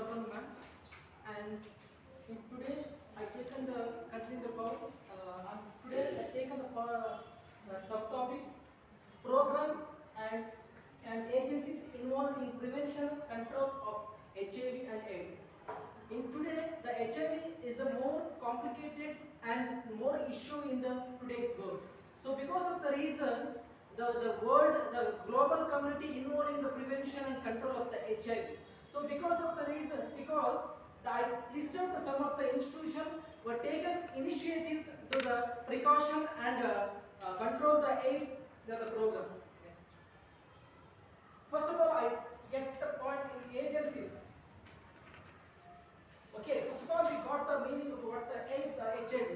afternoon, ma'am. And today I taken the continuing the call. Today I taken the subtopic program and agencies involved in prevention control of HIV and AIDS. In today, the HIV is a more complicated and more issue in the today's world. So because of the reason, the global community involved in the prevention and control of the HIV. So because of the reason, I listed some of the institutions were taken initiative to the precaution and control the AIDS the program. Next. First of all, I get the point in agencies. Okay, first of all, we got the meaning of what the AIDS or HIV.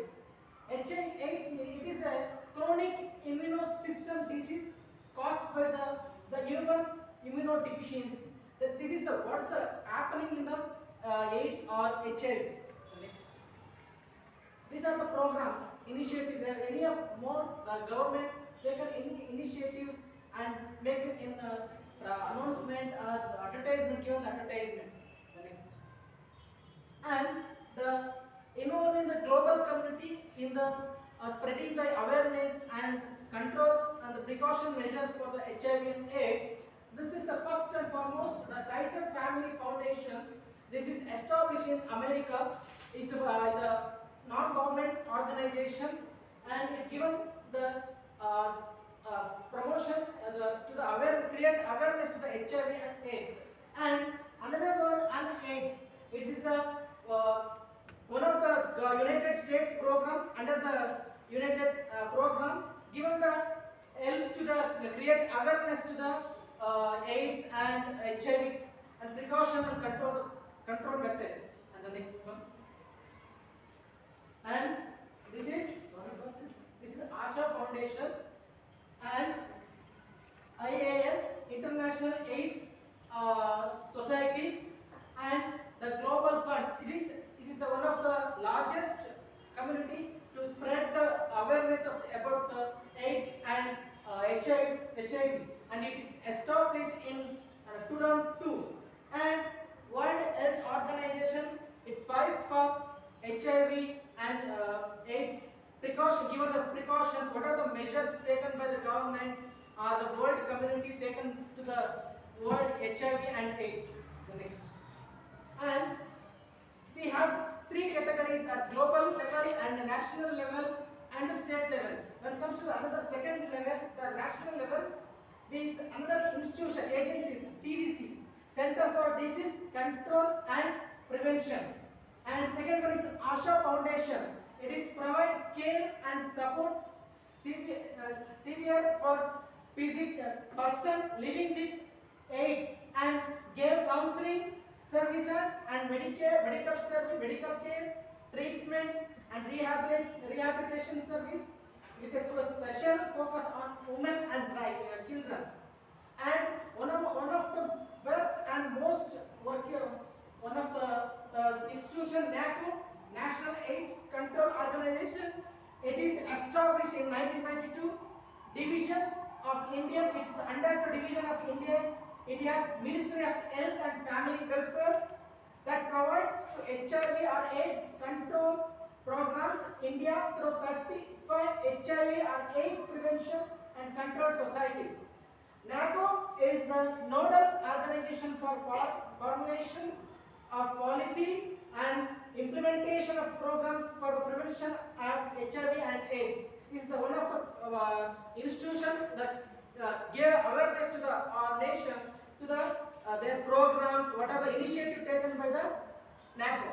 AIDS it is a chronic immunosystem disease caused by the human immunodeficiency. This is the what's the happening in the AIDS or HIV. Next. These are the programs, initiatives. There are any of more government taken any initiatives and make it in announcement or advertisement, given the advertisement. The next. And the involving the global community in the spreading the awareness and control and the precaution measures for the HIV and AIDS. This is the first and foremost the Kaiser Family Foundation. This is established in America. It's a non-government organization and it given the promotion to the awareness, create awareness to the HIV and AIDS. And another one on AIDS. It is the one of the United States program under the United program given the help to the create awareness to the AIDS and HIV and precaution and control methods. And the next one. And this is this is ASHA Foundation and IAS International AIDS Society and the Global Fund. It is one of the largest community to spread the awareness about AIDS and HIV, and it is established in 2002. And World Health Organization it fights for HIV and AIDS precaution. Given the precautions, what are the measures taken by the government or the world community taken to the world HIV and AIDS? The next. And we have three categories at global level and national level and state level. When it comes to another second level, the national level, there is another institution, agencies, CDC, Center for Disease Control and Prevention. And second one is ASHA Foundation. It is provide care and supports severe for person living with AIDS and gave counseling services and medical care, treatment and rehabilitation service with a special focus on women and children. And one of the best and most one of the institution NACO, National AIDS Control Organization. It is established in 1992. Division of Indian. It is under the division of India's Ministry of Health and Family Welfare that provides to HIV or AIDS control programs India through 35 HIV or AIDS prevention and control societies. NACO is the nodal organization for formulation of policy and implementation of programs for the prevention of HIV and AIDS. This is one of the institutions that gave awareness to the nation to their programs, what are the initiatives taken by the NACO.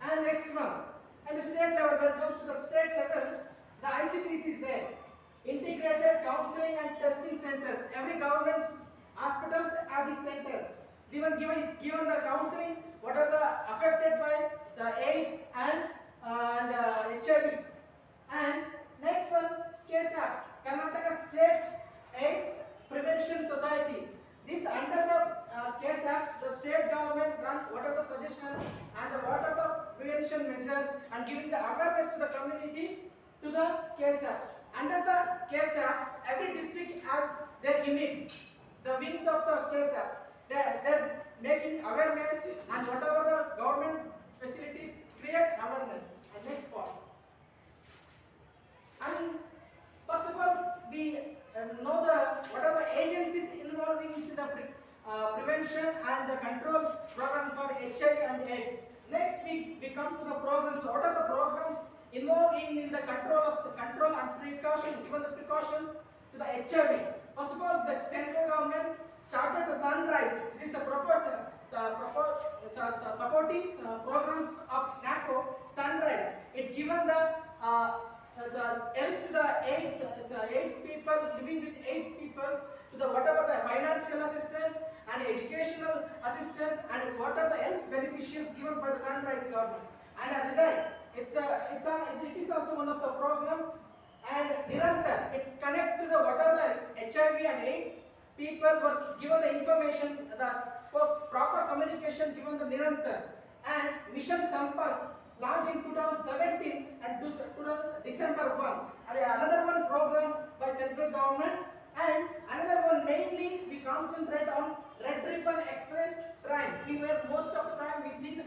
And next one, and the state level, when it comes to the state level, the ICTC is there. Integrated Counseling and Testing Centers. Every government hospitals have these centers. Given the counseling, what are the affected by the AIDS and HIV. And next one, KSAPS, Karnataka State AIDS Prevention Society. This under the KSAPS, the state government run what are the suggestions and what are the prevention measures and giving the awareness to the community to the KSAPS. Under the KSAPS, every district has their unit, the wings of the KSAPS. They're making awareness, and whatever the government facilities create awareness. And next part. And first of all, we know what are the agencies involving in the prevention and the control program for HIV and AIDS. Next, we come to the programs. What are the programs involving in the control and precaution, given the precautions to the HIV? First of all, the central government started the Sunrise. It is a supporting programs of NACO Sunrise. It given the help to the AIDS people living with AIDS people to the whatever the financial assistance and educational assistance and what are the health beneficiaries given by the Sunrise government. And it is also one of the program. And Nirantar, it's connect to the what are the HIV and AIDS people were given the information, the proper communication given the Nirantar. And Mission Sampark launched in 2017 and December 1. And another one program by central government, and another one mainly we concentrate on Red Ribbon Express train. We were most of the time we see the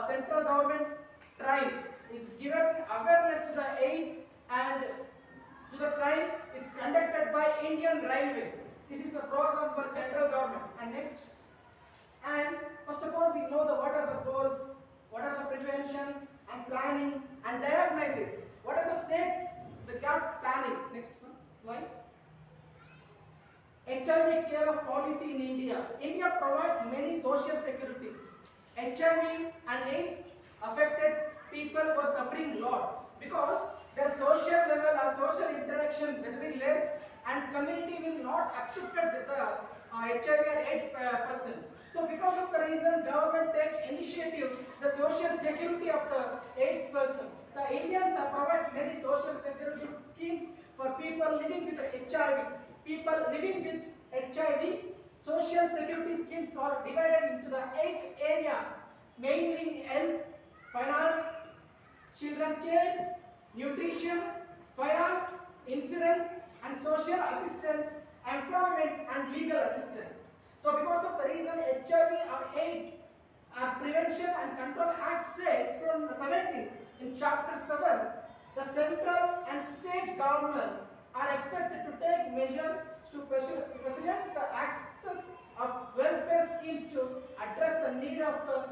central government train. It's given awareness to the AIDS and to the train. It's conducted by Indian Railway. This is the program for central government. And next, and first of all we know what are the goals, what are the preventions and planning and diagnosis. What are the states? The gap planning. Next one, slide. HIV care of policy in India. India provides many social securities. HIV and AIDS affected people were suffering a lot because their social level or social interaction will be less and community will not accept the HIV or AIDS person. So because of the reason government take initiative, the social security of the AIDS person. The Indians provides many social security schemes for people living with HIV. People living with HIV, social security schemes are divided into the 8 areas, mainly health, finance, children care, nutrition, finance, insurance, and social assistance, employment, and legal assistance. So because of the reason HIV or AIDS Prevention and Control Act says from the 17 in chapter 7, the central and state government are expected to take measures to facilitate the access of welfare schemes to address the need of the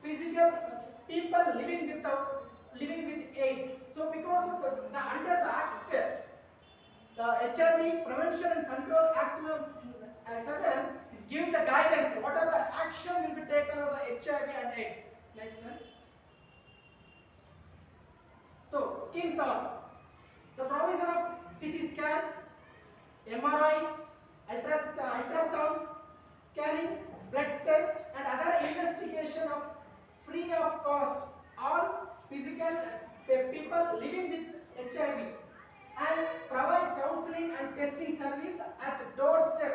physical people living with AIDS. So because of under the act, the HIV Prevention and Control Act 7 is giving the guidance what are the action will be taken of the HIV and AIDS. Next one. So schemes are the provision of CT scan, MRI, ultrasound, scanning, blood test, and other investigation of free of cost all physical people living with HIV, and provide counseling and testing service at doorstep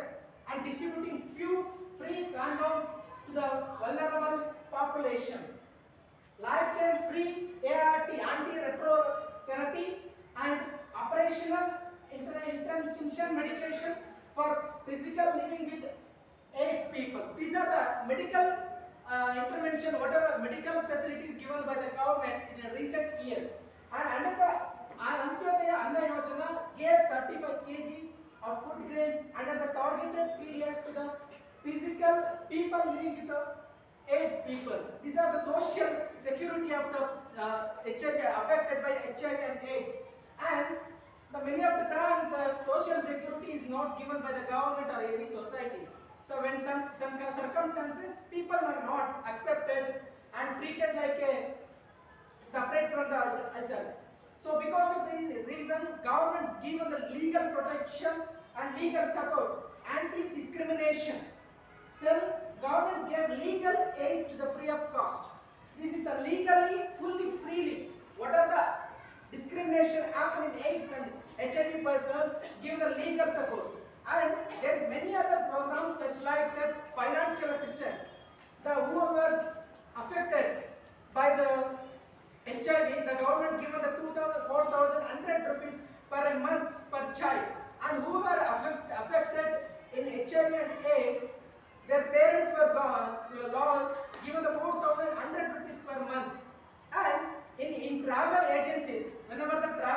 and distributing few free condoms to the vulnerable population. Lifetime free ART anti-retroviral therapy and operational intervention medication for physical living with AIDS people. These are the medical intervention, whatever medical facilities given by the government in recent years. And under the Antyodaya Anna Yojana gave 35 kg of food grains under the targeted PDS to the physical people living with the AIDS people. These are the social security of the HIV affected by HIV and AIDS. And many of the time the social security is not given by the government or any society. So when some circumstances people are not accepted and treated like a separate from the others. So because of the reason government given the legal protection and legal support, anti-discrimination. So government gave legal aid to the free of cost. This is the legally, fully, freely. What are the discrimination happen in AIDS and HIV person, give the legal support. And there are many other programs such like the financial assistance. The whoever affected by the HIV, the government given the 4,100 rupees per month per child. And whoever affected in HIV and AIDS, their parents were travel agencies